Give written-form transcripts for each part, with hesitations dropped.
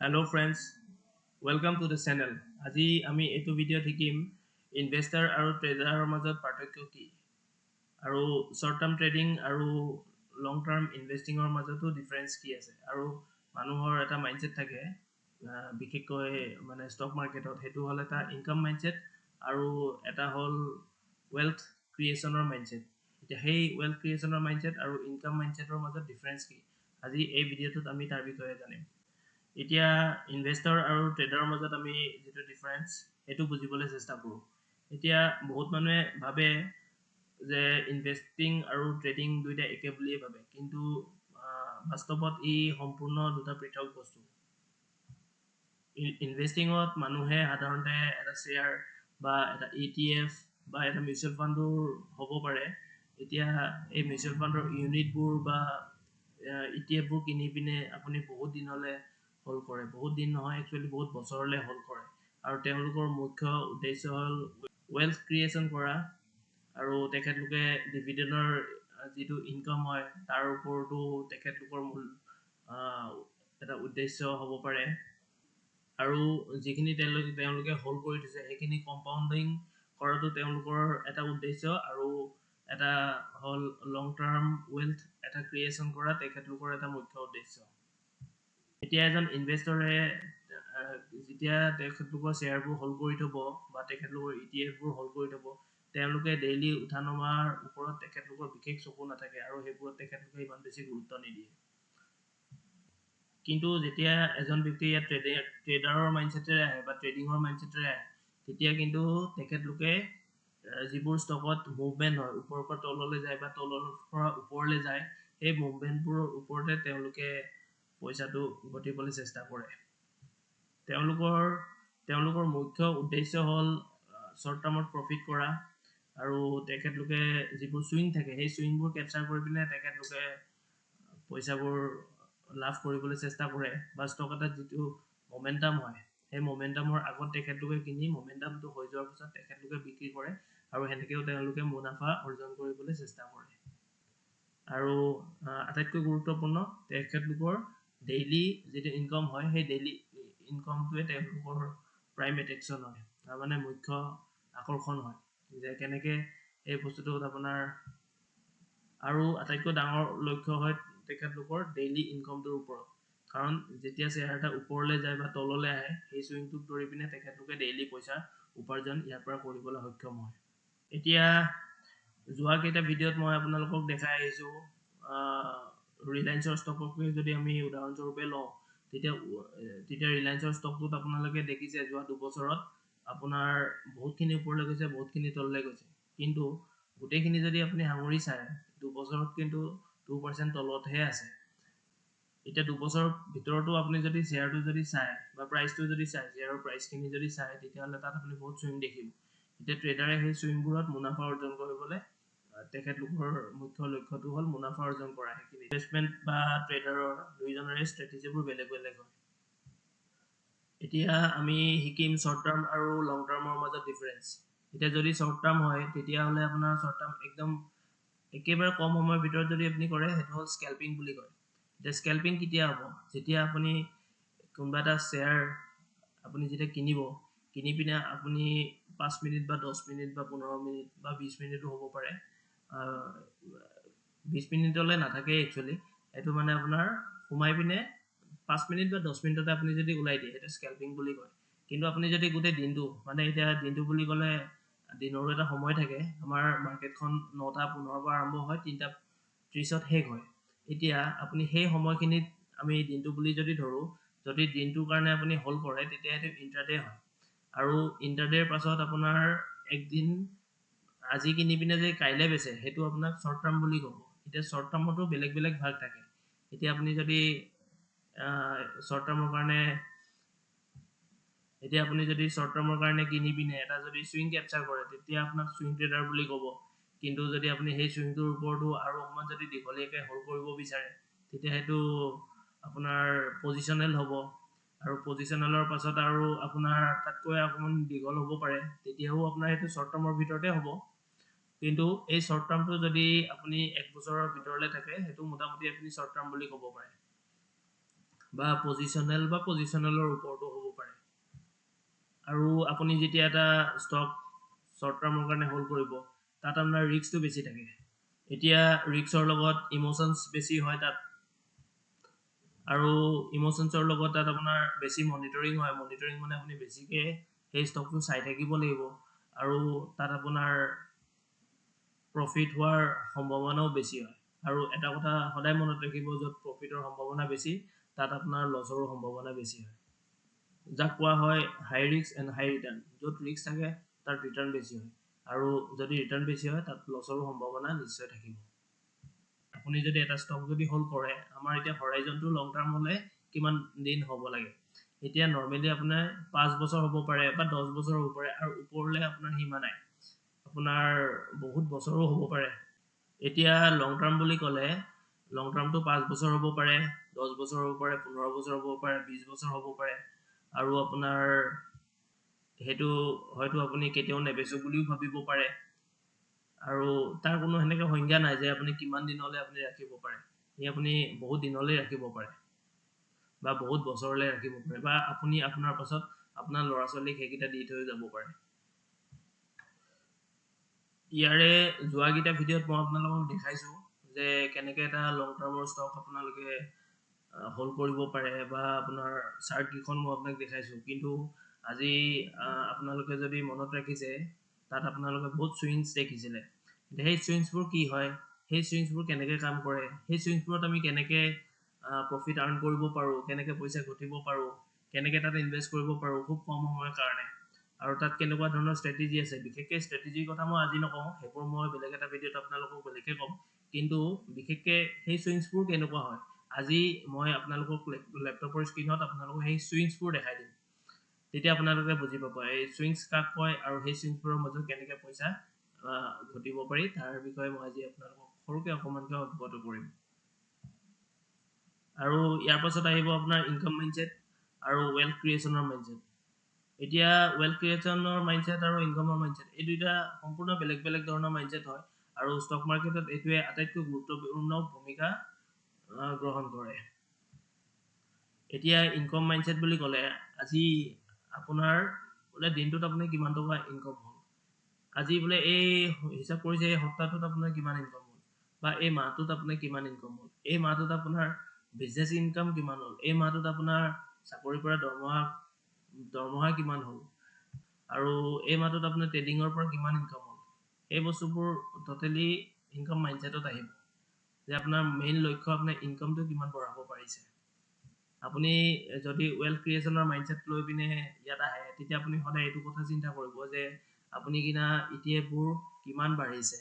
Hello friends, welcome to the channel. আজি আমি এইটো ভিডিঅ' শিকিম ইনভেষ্টাৰ আৰু ট্ৰেডাৰৰ মাজত পাৰ্থক্য কি আৰু শৰ্ট টাৰ্ম ট্ৰেডিং আৰু লং টাৰ্ম ইনভেষ্টিঙৰ মাজতো ডিফাৰেন্স কি আছে আৰু মানুহৰ এটা মাইণ্ডছেট থাকে বিশেষকৈ মানে ষ্টক মাৰ্কেটত সেইটো হ'ল এটা ইনকাম মাইণ্ডছেট আৰু এটা হ'ল ৱেল্থ ক্ৰিয়েশ্যনৰ মাইণ্ডছেট এতিয়া সেই ৱেল্থ ক্ৰিয়েশ্যনৰ মাইণ্ডছেট আৰু ইনকাম মাইণ্ডছেটৰ মাজত ডিফাৰেন্স কি আজি এই ভিডিঅ'টোত আমি তাৰ বিষয়ে জানিম এতিয়া ইনভেষ্টৰ আৰু ট্ৰেডাৰৰ মাজত আমি যিটো ডিফাৰেন্স সেইটো বুজিবলৈ চেষ্টা কৰোঁ এতিয়া বহুত মানুহে ভাবে যে ইনভেষ্টিং আৰু ট্ৰেডিং দুইটা একে বুলিয়ে ভাবে কিন্তু বাস্তৱত ই সম্পূৰ্ণ দুটা পৃথক বস্তু ইনভেষ্টিঙত মানুহে সাধাৰণতে এটা শ্বেয়াৰ বা এটা ETF বা এটা মিউচুৱেল ফাণ্ডৰ হ'ব পাৰে এতিয়া এই মিউচুৱেল ফাণ্ডৰ ইউনিটবোৰ বা ETF বোৰ কিনি পিনে আপুনি বহুত দিনলৈ হল কৰে বহুত দিন নহয় একচুৱেলি বহুত বছৰলৈ হল কৰে আৰু তেওঁলোকৰ মুখ্য উদ্দেশ্য হ'ল ৱেল্থ ক্ৰিয়েশ্যন কৰা আৰু তেখেতলোকে ডিভিডেণ্ডৰ যিটো ইনকাম হয় তাৰ ওপৰতো তেখেতলোকৰ মূল এটা উদ্দেশ্য হ'ব পাৰে আৰু যিখিনি তেওঁলোকে হল কৰি দিছে সেইখিনি কম্পাউণ্ডিং কৰাটো তেওঁলোকৰ এটা উদ্দেশ্য আৰু এটা হ'ল লং টাৰ্ম ৱেল্থ এটা ক্ৰিয়েশ্যন কৰা তেখেতলোকৰ এটা মুখ্য উদ্দেশ্য এতিয়া এজন ইনভেষ্টৰে যেতিয়া তেখেতলোকৰ শ্বেয়াৰবোৰ হল কৰি থব বা তেখেতলোকৰ ETF বোৰ হল কৰি থব তেওঁলোকে ডেইলি উঠা নমাৰ ওপৰত তেখেতলোকৰ বিশেষ চকু নাথাকে আৰু সেইবোৰত তেখেতলোকে ইমান বেছি গুৰুত্ব নিদিয়ে কিন্তু যেতিয়া এজন ব্যক্তি ইয়াত ট্ৰেডাৰৰ মাইণ্ডছেটেৰে আহে বা ট্ৰেডিঙৰ মাইণ্ডছেটেৰে আহে তেতিয়া কিন্তু তেখেতলোকে যিবোৰ ষ্টকত মুভমেণ্ট হয় ওপৰৰ পৰা তললৈ যায় বা তলৰ পৰা ওপৰলৈ যায় সেই মুভমেণ্টবোৰৰ ওপৰতে তেওঁলোকে পইচাটো ঘটিবলৈ চেষ্টা কৰে তেওঁলোকৰ মুখ্য উদ্দেশ্য হ'ল শৰ্ট টাৰ্মত প্ৰফিট কৰা আৰু তেখেতলোকে যিবোৰ চুইং থাকে সেই চুইংবোৰ কেপচাৰ কৰি পিনে তেখেতলোকে পইচাবোৰ লাভ কৰিবলৈ চেষ্টা কৰে বা ষ্টক এটাত যিটো মমেণ্টাম হয় সেই মমেণ্টামৰ আগত তেখেতলোকে কিনি মমেণ্টামটো হৈ যোৱাৰ পিছত তেখেতলোকে বিক্ৰী কৰে আৰু সেনেকৈও তেওঁলোকে মুনাফা অৰ্জন কৰিবলৈ চেষ্টা কৰে আৰু আটাইতকৈ গুৰুত্বপূৰ্ণ তেখেতলোকৰ ডেইলি যিটো ইনকাম হয় সেই ডেইলি ইনকামটোৱে তেওঁলোকৰ প্ৰাইম এট্ৰেকশ্যন হয় তাৰমানে মুখ্য আকৰ্ষণ হয় যে কেনেকৈ এই বস্তুটোত আপোনাৰ আৰু আটাইতকৈ ডাঙৰ লক্ষ্য হয় তেখেতলোকৰ ডেইলি ইনকামটোৰ ওপৰত কাৰণ যেতিয়া শ্বেয়াৰ এটা ওপৰলৈ যায় বা তললৈ আহে সেই চুইংটোক ধৰি পিনে তেখেতলোকে ডেইলি পইচা উপাৰ্জন ইয়াৰ পৰা কৰিবলৈ সক্ষম হয় এতিয়া যোৱা কেইটা ভিডিঅ'ত মই আপোনালোকক দেখাই আহিছোঁ ৰিলায়েন্সৰ ষ্টককে যদি আমি উদাহৰণস্বৰূপে লওঁ তেতিয়া ৰিলায়েন্সৰ ষ্টকটোত আপোনালোকে দেখিছে যোৱা দুবছৰত আপোনাৰ বহুতখিনি ওপৰলৈ গৈছে বহুতখিনি তললৈ গৈছে কিন্তু গোটেইখিনি যদি আপুনি সামৰি চায় দুবছৰত কিন্তু 2% তলতহে আছে এতিয়া দুবছৰৰ ভিতৰতো আপুনি যদি শ্বেয়াৰটো যদি চায় বা প্ৰাইচটো যদি চায় শ্বেয়াৰৰ প্ৰাইচখিনি যদি চায় তেতিয়াহ'লে তাত আপুনি বহুত চুইং দেখিব এতিয়া ট্ৰেডাৰে সেই চুইংবোৰত মুনাফা অৰ্জন কৰিবলৈ তেখেতলোকৰ মুখ্য লক্ষ্যটো হ'ল মুনাফা অৰ্জন কৰা সেইখিনি ইনভেষ্টমেণ্ট বা ট্ৰেডাৰৰ দুইজনৰে ষ্ট্ৰেটেজিবোৰ বেলেগ বেলেগ হয় এতিয়া আমি শিকিম শ্বৰ্ট টাৰ্ম আৰু লং টাৰ্মৰ মাজত ডিফাৰেন্স এতিয়া যদি শ্বৰ্ট টাৰ্ম হয় তেতিয়াহ'লে আপোনাৰ শ্বৰ্ট টাৰ্ম একদম একেবাৰে কম সময়ৰ ভিতৰত যদি আপুনি কৰে সেইটো হ'ল স্কেল্পিং বুলি কয় এতিয়া স্কেল্পিং কেতিয়া হ'ব যেতিয়া আপুনি কোনোবা এটা শ্বেয়াৰ আপুনি যেতিয়া কিনি পিনে আপুনি 5 মিনিট বা 10 মিনিট বা 15 মিনিট বা 20 মিনিটো হ'ব পাৰে 20 মিনিটলৈ নাথাকে একচুৱেলি এইটো মানে আপোনাৰ সোমাই পিনে 5 মিনিট বা 10 মিনিটতে আপুনি যদি ওলাই দিয়ে সেইটো স্কেল্পিং বুলি কয় কিন্তু আপুনি যদি গোটেই দিনটো মানে এতিয়া দিনটো বুলি ক'লে দিনৰো এটা সময় থাকে আমাৰ মাৰ্কেটখন 9:15 পৰা আৰম্ভ হয় 3:30ত শেষ হয় এতিয়া আপুনি সেই সময়খিনিত আমি দিনটো বুলি যদি ধৰোঁ যদি দিনটোৰ কাৰণে আপুনি হল কৰে তেতিয়া সেইটো ইন্ট্ৰাডে হয় আৰু ইন্ট্ৰাডেৰ পাছত আপোনাৰ একদিন আজি কিনি পিনে যে কাইলৈ বেচে সেইটো আপোনাক শ্বৰ্ট টাৰ্ম বুলি ক'ব এতিয়া শ্বৰ্ট টাৰ্মতো বেলেগ বেলেগ ভাগ থাকে এতিয়া আপুনি যদি শ্বৰ্ট টাৰ্মৰ কাৰণে কিনি পিনে এটা যদি চুইং কেপচাৰ কৰে তেতিয়া আপোনাক চুইং ট্ৰেডাৰ বুলি ক'ব কিন্তু যদি আপুনি সেই চুইংটোৰ ওপৰতো আৰু অকণমান যদি দীঘলীয়াকৈ হল কৰিব বিচাৰে তেতিয়া সেইটো আপোনাৰ পজিশ্যনেল হ'ব আৰু পজিশ্যনেলৰ পাছত আৰু আপোনাৰ তাতকৈ অকণমান দীঘল হ'ব পাৰে তেতিয়াও আপোনাৰ সেইটো শ্বৰ্ট টাৰ্মৰ ভিতৰতে হ'ব কিন্তু এই শৰ্ট টাৰ্মটো যদি আপুনি 1 বছৰৰ ভিতৰলৈ থাকে সেইটো মোটামুটি আপুনি শৰ্ট টাৰ্ম বুলি ক'ব পাৰে বা পজিচনেলৰ ওপৰতো হ'ব পাৰে আৰু আপুনি যেতিয়া এটা ষ্টক শৰ্ট টাৰ্মৰ কাৰণে হোল্ড কৰিব তাত আপোনাৰ ৰিস্কটো বেছি থাকে এতিয়া ৰিস্কৰ লগত ইমোশনছ বেছি হয় তাত আৰু ইমোশনছৰ লগত তাত আপোনাৰ বেছি মনিটৰিং হয় মনিটৰিং মানে আপুনি বেছিকে সেই ষ্টকটো চাই থাকিব লাগিব আৰু তাত আপোনাৰ প্ৰফিট হোৱাৰ সম্ভাৱনাও বেছি হয় আৰু এটা কথা সদায় মনত ৰাখিব য'ত প্ৰফিটৰ সম্ভাৱনা বেছি তাত আপোনাৰ লছৰো সম্ভাৱনা বেছি হয় যাক কোৱা হয় হাই ৰিস্ক এণ্ড হাই ৰিটাৰ্ণ য'ত ৰিস্ক থাকে তাত ৰিটাৰ্ণ বেছি হয় আৰু যদি ৰিটাৰ্ণ বেছি হয় তাত লছৰো সম্ভাৱনা নিশ্চয় থাকিব আপুনি যদি এটা ষ্টক যদি হোল্ড কৰে আমাৰ এতিয়া হৰাইজনটো লং টাৰ্ম হ'লে কিমান দিন হ'ব লাগে এতিয়া নৰ্মেলি আপোনাৰ 5 বছৰ হ'ব পাৰে বা 10 বছৰ হ'ব পাৰে আৰু ওপৰলৈ আপোনাৰ সীমা নাই আপোনাৰ বহুত বছৰো হ'ব পাৰে এতিয়া লং টাৰ্ম বুলি ক'লে লং টাৰ্মটো 5 বছৰ হ'ব পাৰে 10 বছৰ হ'ব পাৰে 15 বছৰ হ'ব পাৰে 20 বছৰ হ'ব পাৰে আৰু আপোনাৰ সেইটো হয়তো আপুনি কেতিয়াও নেবেচো বুলিও ভাবিব পাৰে আৰু তাৰ কোনো সেনেকৈ সংজ্ঞা নাই যে আপুনি কিমান দিনলৈ আপুনি ৰাখিব পাৰে ই আপুনি বহুত দিনলৈ ৰাখিব পাৰে বা বহুত বছৰলৈ ৰাখিব পাৰে বা আপুনি আপোনাৰ পাছত আপোনাৰ ল'ৰা ছোৱালীক সেইকেইটা দি থৈ যাব পাৰে ইয়াৰে যোৱাকেইটা ভিডিঅ'ত মই আপোনালোকক দেখাইছোঁ যে কেনেকৈ এটা লং টাৰ্মৰ ষ্টক আপোনালোকে হোল্ড কৰিব পাৰে বা আপোনাৰ চাৰ্টকেইখন মই আপোনাক দেখাইছোঁ কিন্তু আজি আপোনালোকে যদি মনত ৰাখিছে তাত আপোনালোকে বহুত চুইংছ দেখিছিলে সেই চুইংছবোৰ কি হয় সেই চুইংছবোৰ কেনেকৈ কাম কৰে সেই চুইংছবোৰত আমি কেনেকৈ প্ৰফিট আৰ্ণ কৰিব পাৰোঁ কেনেকৈ পইচা ঘটিব পাৰোঁ কেনেকৈ তাত ইনভেষ্ট কৰিব পাৰোঁ খুব কম সময়ৰ কাৰণে আৰু তাত কেনেকুৱা ধৰণৰ ষ্ট্ৰেটেজি আছে বিশেষকৈ ষ্ট্ৰেটেজিৰ কথা মই আজি নকওঁ সেইবোৰ মই বেলেগ এটা ভিডিঅ'ত আপোনালোকক বেলেগকৈ ক'ম কিন্তু বিশেষকৈ সেই চুইংছবোৰ কেনেকুৱা হয় আজি মই আপোনালোকক লেপটপৰ স্ক্ৰীণত আপোনালোকক সেই চুইংছবোৰ দেখাই দিম তেতিয়া আপোনালোকে বুজি পাব এই চুইংছ কাক কয় আৰু সেই চুইংছবোৰৰ মাজত কেনেকৈ পইচা ঘটিব পাৰি তাৰ বিষয়ে মই আজি আপোনালোকক সৰুকৈ অকণমানকৈ অৱগত কৰিম আৰু ইয়াৰ পাছত আহিব আপোনাৰ ইনকাম মাইণ্ডছেট আৰু ৱেল্থ ক্ৰিয়েশ্যনৰ মাইণ্ডছেট এতিয়া ৱেল্থ ক্ৰিয়েশ্যনৰ মাইণ্ডছেট আৰু ইনকামৰ মাইণ্ডছেট এই দুইটা সম্পূৰ্ণ বেলেগ বেলেগ ধৰণৰ মাইণ্ডছেট হয় আৰু ষ্টক মাৰ্কেটত এইটোৱে আটাইতকৈ গুৰুত্বপূৰ্ণ ভূমিকা গ্ৰহণ কৰে এতিয়া ইনকাম মাইণ্ডছেট বুলি ক'লে আজি আপোনাৰ বোলে দিনটোত আপোনাৰ কিমান টকা ইনকাম হ'ল আজি বোলে এই হিচাপ কৰিছে এই সপ্তাহটোত আপোনাৰ কিমান ইনকাম হ'ল বা এই মাহটোত আপোনাৰ কিমান ইনকাম হ'ল এই মাহটোত আপোনাৰ বিজনেছ ইনকাম কিমান হ'ল এই মাহটোত আপোনাৰ চাকৰিৰ পৰা দৰমহা কিমান হ'ল আৰু এই মাহটোত আপোনাৰ ট্ৰেডিঙৰ পৰা কিমান ইনকাম হ'ল এই বস্তুবোৰ টোটেলি ইনকাম মাইণ্ডছেটত আহিব যে আপোনাৰ মেইন লক্ষ্য আপোনাৰ ইনকামটো কিমান বঢ়াব পাৰিছে আপুনি যদি ৱেল্থ ক্ৰিয়েশ্যনৰ মাইণ্ডছেট লৈ পিনে ইয়াত আহে তেতিয়া আপুনি সদায় এইটো কথা চিন্তা কৰিব যে আপুনি কিনা ইটিএফবোৰ কিমান বাঢ়িছে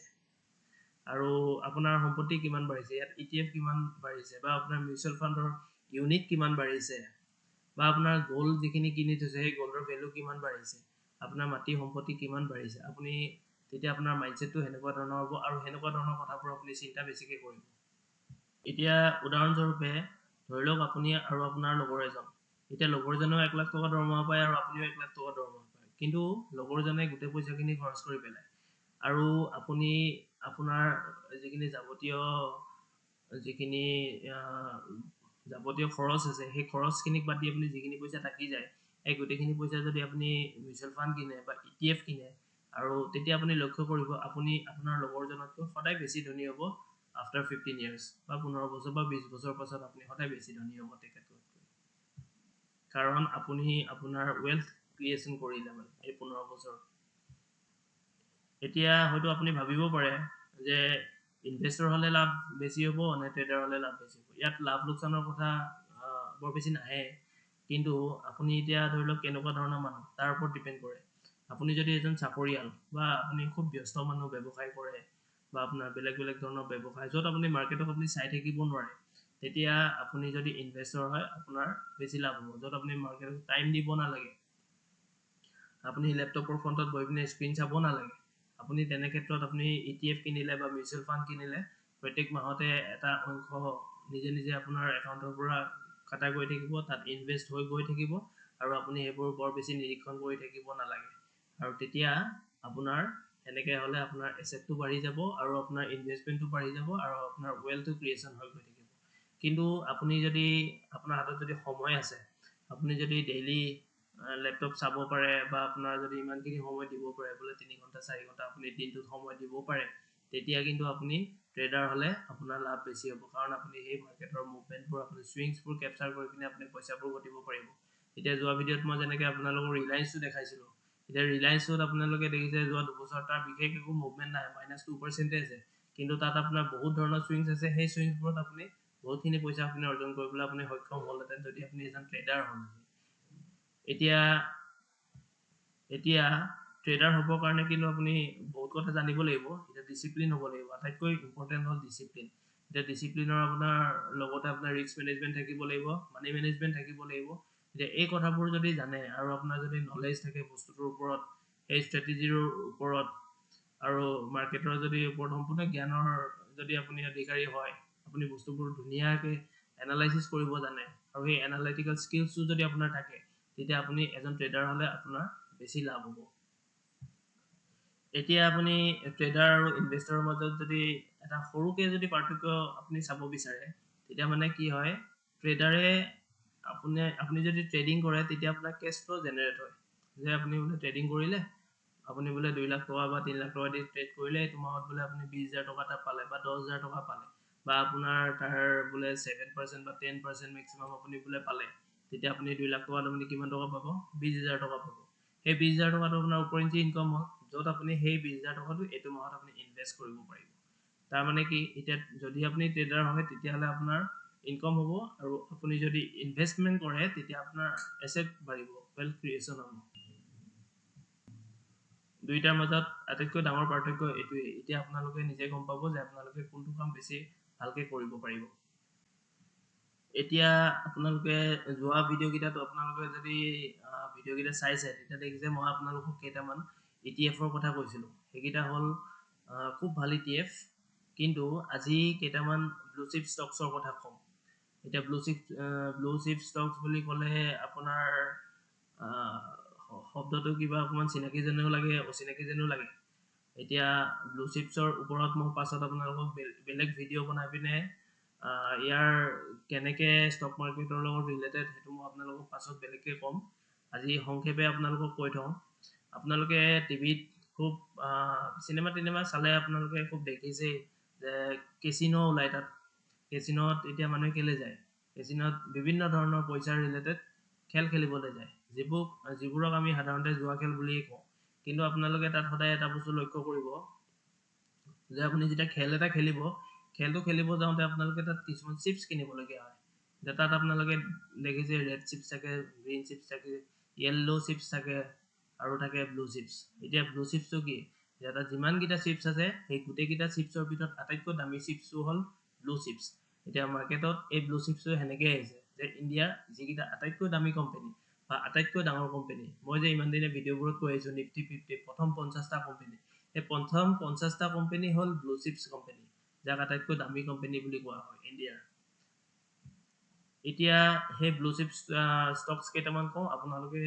আৰু আপোনাৰ সম্পত্তি কিমান বাঢ়িছে ইয়াত ইটিএফ কিমান বাঢ়িছে বা আপোনাৰ মিউচুৱেল ফাণ্ডৰ ইউনিট কিমান বাঢ়িছে বা আপোনাৰ গ'ল্ড যিখিনি কিনি থৈছে সেই গ'ল্ডৰ ভেলু কিমান বাঢ়িছে আপোনাৰ মাটি সম্পত্তি কিমান বাঢ়িছে আপুনি তেতিয়া আপোনাৰ মাইণ্ডছেটটো সেনেকুৱা ধৰণৰ হ'ব আৰু সেনেকুৱা ধৰণৰ কথাবোৰ আপুনি চিন্তা বেছিকৈ কৰিব এতিয়া উদাহৰণস্বৰূপে ধৰি লওক আপুনি আৰু আপোনাৰ লগৰ এজন এতিয়া লগৰজনেও 1 লাখ টকা দৰমহা পায় আৰু আপুনিও 1 লাখ টকা দৰমহা পায় কিন্তু লগৰজনে গোটেই পইচাখিনি খৰচ কৰি পেলায় আৰু আপুনি আপোনাৰ যিখিনি যাৱতীয় খৰচ আছে সেই খৰচখিনিক বাদ দি আপুনি যিখিনি পইচা থাকি যায় এই গোটেইখিনি পইচা যদি আপুনি মিউচুৱেল ফাণ্ড কিনে বা ইটিএফ কিনে আৰু তেতিয়া আপুনি লক্ষ্য কৰিব আপুনি আপোনাৰ লগৰজনতকৈ সদায় বেছি ধনী হ'ব আফটাৰ 15 years বা 15 বছৰ বা 20 বছৰৰ পাছত আপুনি সদায় বেছি ধনী হ'ব তেখেততকৈ কাৰণ আপুনি আপোনাৰ ৱেল্থ ক্ৰিয়েশ্যন কৰিলে মানে এই 15 বছৰ এতিয়া হয়তো আপুনি ভাবিব পাৰে যে ইনভেষ্টৰ হ'লে লাভ বেছি হ'ব নে ট্ৰেডাৰ হ'লে লাভ বেছি হ'ব ইয়াত লাভ লোকচানৰ কথা বৰ বেছি নাহে কিন্তু আপুনি এতিয়া ধৰি লওক কেনেকুৱা ধৰণৰ মানুহ তাৰ ওপৰত ডিপেণ্ড কৰে আপুনি যদি এজন চাকৰিয়াল বা আপুনি খুব ব্যস্ত মানুহ ব্যৱসায় কৰে বা আপোনাৰ বেলেগ বেলেগ ধৰণৰ ব্যৱসায় য'ত আপুনি মাৰ্কেটক আপুনি চাই থাকিব নোৱাৰে তেতিয়া আপুনি যদি ইনভেষ্টৰ হয় আপোনাৰ বেছি লাভ হ'ব য'ত আপুনি মাৰ্কেটত টাইম দিব নালাগে আপুনি লেপটপৰ ফ্ৰণ্টত বহি পিনে স্ক্ৰীণ চাব নালাগে আপুনি তেনে ক্ষেত্ৰত আপুনি ইটিএফ কিনিলে বা মিউচুৱেল ফাণ্ড কিনিলে প্ৰত্যেক মাহতে এটা অংশ নিজে নিজে আপোনাৰ একাউণ্টৰ পৰা কাটা গৈ থাকিব তাত ইনভেষ্ট হৈ গৈ থাকিব আৰু আপুনি সেইবোৰ বৰ বেছি নিৰীক্ষণ কৰি থাকিব নালাগে আৰু তেতিয়া আপোনাৰ এনেকৈ হ'লে আপোনাৰ এছেটটো বাঢ়ি যাব আৰু আপোনাৰ ইনভেষ্টমেণ্টটো বাঢ়ি যাব আৰু আপোনাৰ ৱেলথটো ক্ৰিয়েশ্যন হৈ গৈ থাকিব। কিন্তু আপুনি যদি আপোনাৰ হাতত যদি সময় আছে, আপুনি যদি ডেইলি লেপটপ চাব পাৰে বা আপোনাৰ যদি ইমানখিনি সময় দিব পাৰে, বোলে 3 ঘণ্টা 4 ঘণ্টা আপুনি দিনটোত সময় দিব পাৰে, তেতিয়া কিন্তু আপুনি ট্ৰেডাৰ হ'লে আপোনাৰ লাভ বেছি হ'ব, কাৰণ আপুনি সেই মাৰ্কেটৰ মুভমেণ্টবোৰ আপুনি ছুইংছবোৰ কেপচাৰ কৰি পিনে আপুনি পইচাবোৰ ঘটিব পাৰিব। এতিয়া যোৱা ভিডিঅ'ত মই যেনেকৈ আপোনালোকৰ ৰিলায়েন্সটো দেখাইছিলোঁ, এতিয়া ৰিলায়েন্সত আপোনালোকে দেখিছে যোৱা 2 বছৰ তাৰ বিশেষ একো মুভমেণ্ট নাই, -2% আছে, কিন্তু তাত আপোনাৰ বহুত ধৰণৰ ছুইংছ আছে। সেই ছুইংছবোৰত আপুনি বহুতখিনি পইচা আপুনি অৰ্জন কৰিবলৈ আপুনি সক্ষম হ'লহেঁতেন যদি আপুনি এজন ট্ৰেডাৰ হ'ল। এতিয়া ট্ৰেডাৰ হ'বৰ কাৰণে কিন্তু আপুনি বহুত কথা জানিব লাগিব। এতিয়া ডিচিপ্লিন হ'ব লাগিব, আটাইতকৈ ইম্পৰ্টেণ্ট হ'ল ডিচিপ্লিন। এতিয়া ডিচিপ্লিনৰ আপোনাৰ লগতে আপোনাৰ ৰিস্ক মেনেজমেণ্ট থাকিব লাগিব, মানি মেনেজমেণ্ট থাকিব লাগিব। এতিয়া এই কথাবোৰ যদি জানে আৰু আপোনাৰ যদি নলেজ থাকে বস্তুটোৰ ওপৰত, এই ষ্ট্ৰেটেজিৰ ওপৰত আৰু মাৰ্কেটৰ যদি ওপৰত সম্পূৰ্ণ জ্ঞানৰ যদি আপুনি অধিকাৰী হয়, আপুনি বস্তুবোৰ ধুনীয়াকৈ এনালাইচিছ কৰিব জানে আৰু সেই এনালাইটিকেল স্কিলছটো যদি আপোনাৰ থাকে, তেতিয়া আপুনি এজন ট্ৰেডাৰ হ'লে আপোনাৰ বেছি লাভ হ'ব। এতিয়া আপুনি ট্ৰেডাৰ আৰু ইনভেষ্টৰৰ মাজত যদি এটা সৰুকৈ যদি পাৰ্থক্য আপুনি চাব বিচাৰে, তেতিয়া মানে কি হয়, ট্ৰেডাৰে আপুনি যদি ট্ৰেডিং কৰে তেতিয়া আপোনাৰ কেছ ফ্ল' জেনেৰেট হয়। যে আপুনি বোলে ট্ৰেডিং কৰিলে, আপুনি বোলে 2 লাখ টকা বা 3 লাখ টকা দি ট্ৰেড কৰিলে, এইটো মাহত বোলে আপুনি 20,000 টকা এটা পালে বা 10,000 টকা পালে, বা আপোনাৰ তাৰ বোলে 7% বা 10% মেক্সিমাম আপুনি বোলে পালে, তেতিয়া আপুনি 2 লাখ টকাত আপুনি কিমান টকা পাব? 20,000 টকা পাব। সেই 20,000 টকাটো আপোনাৰ ওপৰেঞ্চি ইনকম হ'ল, য'ত আপুনি সেই 20,000 টকাটো এইটো মাহত আপুনি ইনভেষ্ট কৰিব পাৰিব। তাৰ মানে কি, এতিয়া যদি আপুনি ট্ৰেডাৰ হয় তেতিয়াহ'লে আপোনাৰ ইনকম হ'ব, আৰু আপুনি যদি ইনভেষ্টমেণ্ট কৰে তেতিয়া আপোনাৰ এছেট বাঢ়িব, ৱেলথ ক্ৰিয়েশ্যন হ'ব। দুইটাৰ মাজত আটাইতকৈ ডাঙৰ পাৰ্থক্য এইটোৱেই। এতিয়া আপোনালোকে নিজে গম পাব যে আপোনালোকে কোনটো কাম বেছি ভালকৈ কৰিব পাৰিব। এতিয়া আপোনালোকে যোৱা ভিডিঅ'কেইটাত আপোনালোকে যদি ভিডিঅ'কেইটা চাইছে, তেতিয়া দেখিছে মই আপোনালোকক কেইটামান ETFৰ কথা কৈছিলোঁ। সেইকেইটা হ'ল খুব ভাল ETF, কিন্তু আজি কেইটামান ব্লু চিপ ষ্টকছৰ কথা ক'ম। এতিয়া ব্লু চিপ ষ্টকছ বুলি ক'লে আপোনাৰ শব্দটো কিবা অকণমান চিনাকি যেনেও লাগে, অচিনাকি যেনেও লাগে। এতিয়া ব্লু চিপছৰ ওপৰত মই পাছত আপোনালোকক বেলেগ ভিডিঅ' বনাই পিনে ইয়াৰ কেনেকৈ ষ্টক মাৰ্কেটৰ লগত ৰিলেটেড, সেইটো মই আপোনালোকক পাছত বেলেগকৈ ক'ম। আজি সংক্ষেপে আপোনালোকক কৈ থওঁ। আপোনালোকে টিভিত খুব চিনেমা চালে আপোনালোকে খুব দেখিছেই যে কেচিনো ওলায়। তাত কেচিনত এতিয়া মানুহে কেলৈ যায়? কেচিনত বিভিন্ন ধৰণৰ পইচাৰ ৰিলেটেড খেল খেলিবলৈ যায়, যিবোৰক আমি সাধাৰণতে জুৱা খেল বুলিয়েই কওঁ। কিন্তু আপোনালোকে তাত সদায় এটা বস্তু লক্ষ্য কৰিব যে আপুনি যেতিয়া খেল এটা খেলিব, খেলটো খেলিব যাওঁতে আপোনালোকে তাত কিছুমান চিপছ কিনিবলগীয়া হয়। তাত আপোনালোকে দেখিছে ৰেড চিপছ থাকে, গ্ৰীণ চিপছ থাকে, য়েল্ল' চিপছ থাকে আৰু থাকে ব্লু চিপছ। এতিয়া ব্লু চিপছটো কি? তাত যিমানকেইটা চিপছ আছে, সেই গোটেইকেইটা চিপছৰ ভিতৰত আটাইতকৈ দামী চিপছটো হ'ল ব্লু চিপছ। এতিয়া মাৰ্কেটত এই ব্লু চিপছটো সেনেকৈ আহিছে যে ইণ্ডিয়াৰ যিকেইটা আটাইতকৈ দামী কোম্পানী বা আটাইতকৈ ডাঙৰ কোম্পানী, মই যে ইমান দিনে ভিডিঅ'বোৰত কৈ আহিছোঁ নিফটি 50 প্ৰথম 50টা কোম্পানী, সেই প্ৰথম 50টা কোম্পানী হ'ল ব্লু চিপছ কোম্পানী, যাক আটাইতকৈ দামী কোম্পানী বুলি কোৱা হয় ইণ্ডিয়াৰ। এতিয়া সেই ব্লু চিপছ ষ্টকছ কেইটামান কওঁ, আপোনালোকে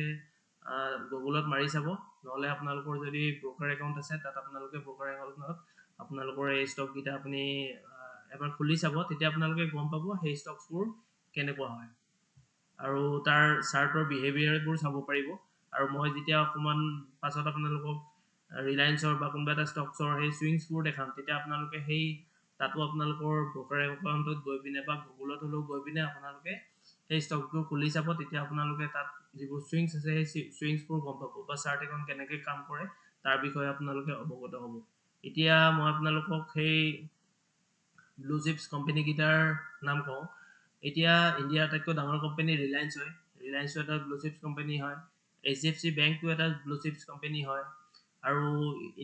গুগলত মাৰি চাব, নহ'লে আপোনালোকৰ যদি ব্ৰকাৰ একাউণ্ট আছে, তাত আপোনালোকে ব্ৰকাৰ একাউণ্টত আপোনালোকৰ এই ষ্টককেইটা আপুনি এবাৰ খুলি চাব, তেতিয়া আপোনালোকে গম পাব সেই ষ্টকছবোৰ কেনেকুৱা হয় আৰু তাৰ চাৰ্টৰ বিহেভিয়াৰবোৰ চাব পাৰিব। আৰু মই যেতিয়া অকণমান পাছত আপোনালোকক ৰিলায়েন্সৰ বা কোনোবা এটা ষ্টকছৰ সেই ছুইংছবোৰ দেখাম, তেতিয়া আপোনালোকে তাতো আপোনালোকৰ ব্ৰকাৰ একাউণ্টত গৈ পিনে বা গুগলত হ'লেও গৈ পিনে আপোনালোকে সেই ষ্টকবোৰ খুলি চাব, তেতিয়া আপোনালোকে তাত যিবোৰ ছুইংছ আছে সেই ছুইংছবোৰ গম পাব বা চাৰ্ট এখন কেনেকৈ কাম কৰে তাৰ বিষয়ে আপোনালোকে অৱগত হ'ব। এতিয়া মই আপোনালোকক সেই ব্লু চিপছ কোম্পানীকেইটাৰ নাম কওঁ। এতিয়া ইণ্ডিয়াৰ আটাইতকৈ ডাঙৰ কোম্পানী ৰিলায়েন্স হয়। ৰিলায়েন্সটো এটা ব্লু চিপছ কোম্পানী হয়। HDFC বেংকটো এটা ব্লু চিপছ কোম্পানী হয়। আৰু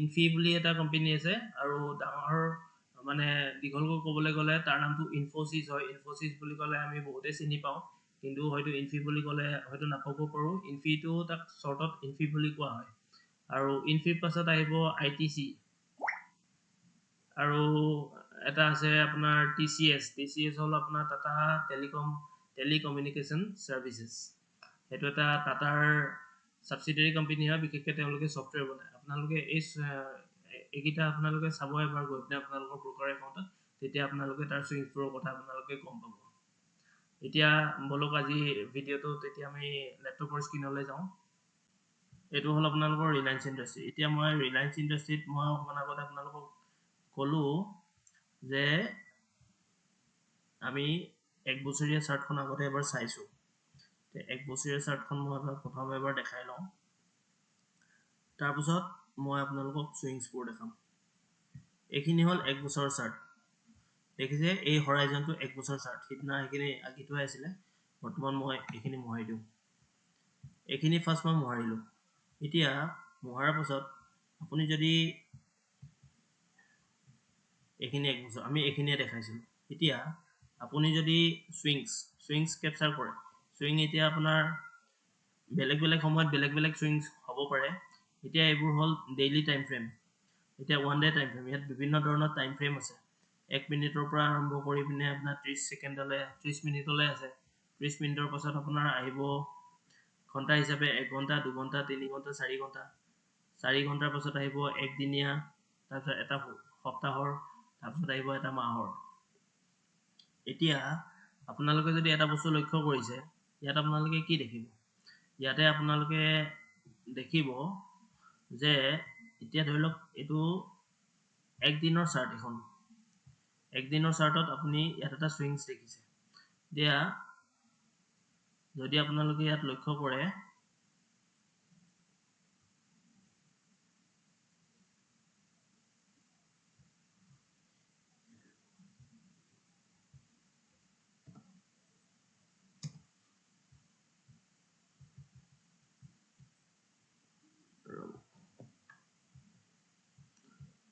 ইনফি বুলি এটা কোম্পানী আছে, আৰু ডাঙৰ মানে দীঘলকৈ ক'বলৈ গ'লে তাৰ নামটো ইনফ'চিছ হয়। ইনফ'চিছ বুলি ক'লে আমি বহুতেই চিনি পাওঁ, কিন্তু হয়তো ইনফি বুলি ক'লে হয়তো নাপাব পাৰোঁ। ইনফিটো তাক শ্বৰ্টত ইনফি বুলি কোৱা হয়। আৰু ইনফিৰ পাছত আহিব ITC, আৰু এটা আছে আপোনাৰ TCS হ'ল আপোনাৰ টাটা টেলিকমিউনিকেশ্যন ছাৰ্ভিচেছ। সেইটো এটা টাটাৰ ছাবচিডিয়াৰী কোম্পানী হয়, বিশেষকৈ তেওঁলোকে ছফ্টৱেৰ বনায়। আপোনালোকে এই এইকেইটা আপোনালোকে চাব এবাৰ গৈ পিনে আপোনালোকৰ ব্ৰকাৰ একাউণ্টত, তেতিয়া আপোনালোকে তাৰ সুইংছবোৰৰ কথা আপোনালোকে গম পাব। এতিয়া বলক আজি ভিডিঅ'টো তেতিয়া আমি লেপটপৰ স্ক্ৰীনলৈ যাওঁ। এইটো হ'ল আপোনালোকৰ ৰিলায়েন্স ইণ্ডাষ্ট্ৰী। এতিয়া মই ৰিলায়েন্স ইণ্ডাষ্ট্ৰীত মই অকণমান আগতে আপোনালোকক ক'লো যে আমি 1 বছৰীয়া চাৰ্টখন আগতে এবাৰ চাইছোঁ। 1 বছৰীয়া চাৰ্টখন মই আপোনাক প্ৰথম এবাৰ দেখাই লওঁ, তাৰপিছত মই আপোনালোকক সুইংছবোৰ দেখাম। এইখিনি হ'ল 1 বছৰৰ চাৰ্ট। দেখিছে এই হৰাইজনটো 1 বছৰ চাৰ্ট, সিদিনা এইখিনি আঁকি থোৱা আছিলে, বৰ্তমান মই এইখিনি মোহাৰি দিওঁ। এইখিনি ফাৰ্ষ্ট মই মোহাৰিলোঁ। এতিয়া মোহাৰাৰ পাছত আপুনি যদি এইখিনি 1 বছৰ আমি এইখিনিয়ে দেখাইছিলোঁ। এতিয়া আপুনি যদি সুইংছ কেপচাৰ কৰে, সুইং এতিয়া আপোনাৰ বেলেগ বেলেগ সময়ত বেলেগ বেলেগ সুইংছ হ'ব পাৰে। এতিয়া এইবোৰ হ'ল ডেইলি টাইম ফ্ৰেম, এতিয়া 1 ডে টাইম ফ্ৰেম। ইয়াত বিভিন্ন ধৰণৰ টাইম ফ্ৰেম আছে। 1 মিনিটৰ পৰা আৰম্ভ কৰি পিনে আপোনাৰ 30 ছেকেণ্ডলৈ 30 মিনিটলৈ আছে। 30 মিনিটৰ পাছত আপোনাৰ আহিব ঘণ্টা হিচাপে 1 ঘণ্টা 2 ঘণ্টা 3 ঘণ্টা 4 ঘণ্টা। 4 ঘণ্টাৰ পাছত আহিব একদিনীয়া, তাৰপিছত এটা সপ্তাহৰ, তাৰপিছত আহিব এটা মাহৰ। এতিয়া আপোনালোকে যদি এটা বস্তু লক্ষ্য কৰিছে, ইয়াত আপোনালোকে কি দেখিব? ইয়াতে আপোনালোকে দেখিব যে এতিয়া ধৰি লওক এইটো 1 দিনৰ চাৰ্ট। এখন 1 দিনৰ চাৰ্টত আপুনি ইয়াত এটা সুইংছ দেখিছে। এতিয়া যদি আপোনালোকে ইয়াত লক্ষ্য কৰে,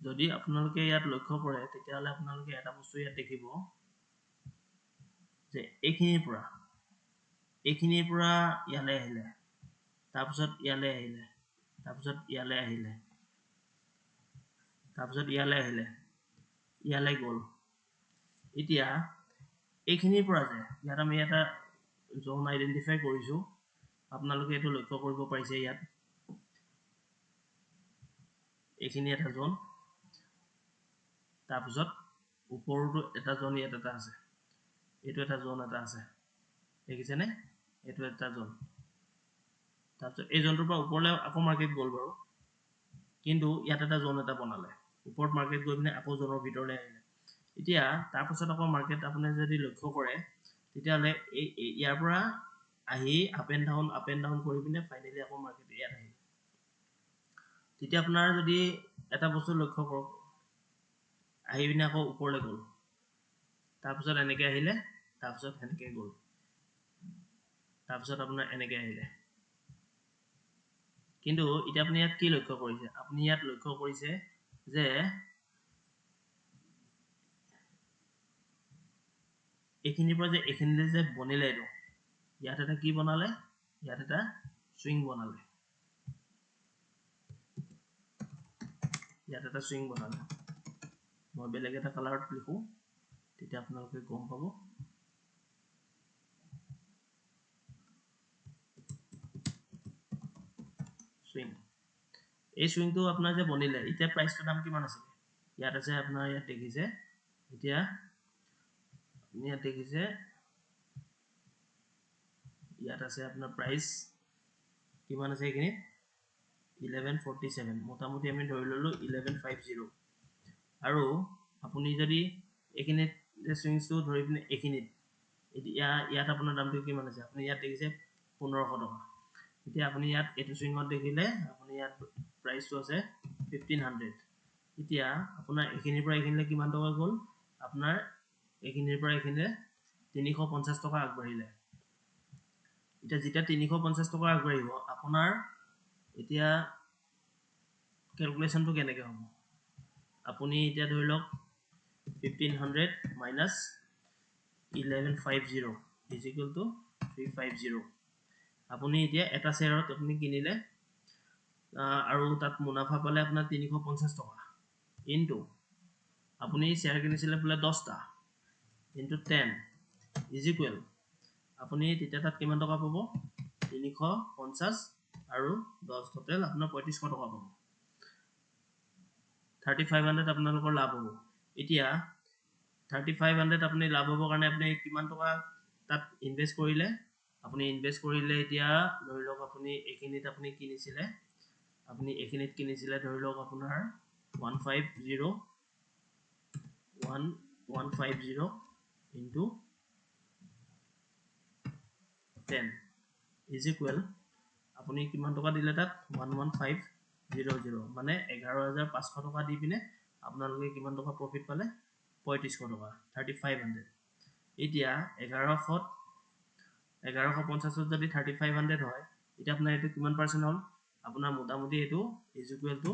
যদি আপোনালোকে ইয়াত লক্ষ্য কৰে, তেতিয়াহ'লে আপোনালোকে এটা বস্তু ইয়াত দেখিব যে এইখিনিৰ পৰা ইয়ালৈ আহিলে, তাৰপিছত ইয়ালৈ আহিলে, তাৰপিছত ইয়ালৈ আহিলে, তাৰপিছত ইয়ালৈ আহিলে, ইয়ালৈ গ'ল। এতিয়া এইখিনিৰ পৰা যে ইয়াত আমি এটা জোন আইডেণ্টিফাই কৰিছোঁ, আপোনালোকে এইটো লক্ষ্য কৰিব পাৰিছে। ইয়াত এইখিনি এটা জোন, তাৰপিছত ওপৰতো এটা জোন, ইয়াত এটা আছে, এইটো এটা জোন এটা আছে, দেখিছেনে? এইটো এটা জোন। তাৰপিছত এই জোনটোৰ পৰা ওপৰলৈ আকৌ মাৰ্কেট গ'ল বাৰু, কিন্তু ইয়াত এটা জোন এটা বনালে, ওপৰত মাৰ্কেট গৈ পিনে আকৌ জোনৰ ভিতৰলৈ আহিলে। এতিয়া তাৰপাছত আকৌ মাৰ্কেট আপুনি যদি লক্ষ্য কৰে, তেতিয়াহ'লে ইয়াৰ পৰা আহি আপ এণ্ড ডাউন কৰি পিনে ফাইনেলি আকৌ মাৰ্কেট ইয়াত আহিল। তেতিয়া আপোনাৰ যদি এটা বস্তু লক্ষ্য কৰক, আহি পিনে আকৌ ওপৰলৈ গ'ল, তাৰপিছত এনেকৈ আহিলে, তাৰপিছত সেনেকৈ গ'ল, তাৰপিছত আপোনাৰ এনেকৈ আহিলে। কিন্তু এতিয়া আপুনি ইয়াত কি লক্ষ্য কৰিছে? আপুনি ইয়াত লক্ষ্য কৰিছে যে এইখিনিৰ পৰা যে এইখিনিলৈ যে বনিলে, এইটো ইয়াত এটা কি বনালে? ইয়াত এটা সুইং বনালে, ইয়াত এটা সুইং বনালে। মই বেলেগ এটা কালাৰত লিখোঁ, তেতিয়া আপোনালোকে গম পাব। সুইং, এই সুইংটো আপোনাৰ যে বনিলে, এতিয়া প্ৰাইচটোৰ দাম কিমান আছিলে? ইয়াত আছে আপোনাৰ, ইয়াত দেখিছে, এতিয়া ইয়াত দেখিছে, ইয়াত আছে আপোনাৰ প্ৰাইচ কিমান আছে এইখিনিত? 1147, মোটামুটি আমি ধৰি ল'লোঁ 1150। আৰু আপুনি যদি এইখিনিত যে সুইংছটো ধৰি পিনে এইখিনিত, এতিয়া ইয়াত আপোনাৰ দামটো কিমান আছে? আপুনি ইয়াত দেখিছে 1500 টকা। এতিয়া আপুনি ইয়াত এইটো সুইঙত দেখিলে, আপুনি ইয়াত প্ৰাইচটো আছে 1500। এতিয়া আপোনাৰ এইখিনিৰ পৰা এইখিনিলৈ কিমান টকা গ'ল? আপোনাৰ এইখিনিৰ পৰা এইখিনিলৈ 350 টকা আগবাঢ়িলে। এতিয়া যেতিয়া 350 টকা আগবাঢ়িব, আপোনাৰ এতিয়া কেলকুলেশ্যনটো কেনেকৈ হ'ব? আপুনি এতিয়া ধৰি লওক 1500 মাইনাছ 1150 ইজ ইকুৱেল টু 350। আপুনি এতিয়া এটা শ্বেয়াৰত আপুনি কিনিলে আৰু তাত মুনাফা পালে আপোনাৰ 350 টকা, ইনটু আপুনি শ্বেয়াৰ কিনিছিলে বোলে 10টা, ইনটু 10 ইজ ইকুৱেল, আপুনি তেতিয়া তাত কিমান টকা পাব? 350 আৰু 10 টোটেল আপোনাৰ 3500 টকা পাব। 3500 আপোনালোকৰ লাভ হ'ব এতিয়া 3500 আপুনি লাভ হ'বৰ কাৰণে আপুনি কিমান টকা তাত ইনভেষ্ট কৰিলে আপুনি ইনভেষ্ট কৰিলে এতিয়া ধৰি লওক আপুনি এখিনিত আপুনি কিনিছিলে আপুনি এখিনিত কিনিছিলে ধৰি লওক আপোনাৰ 150 into 10 is equal আপুনি কিমান টকা দিলে তাত 11500 মানে 11500 টকা দি পিনে আপোনালোকে কিমান টকা প্ৰফিট পালে 3500 টকা 3500 এতিয়া 1150 যদি 3500 হয় এতিয়া আপোনাৰ এটো কিমান পাৰ্সেন্ট হ'ল আপোনাৰ মোটামুটি এটো is equal to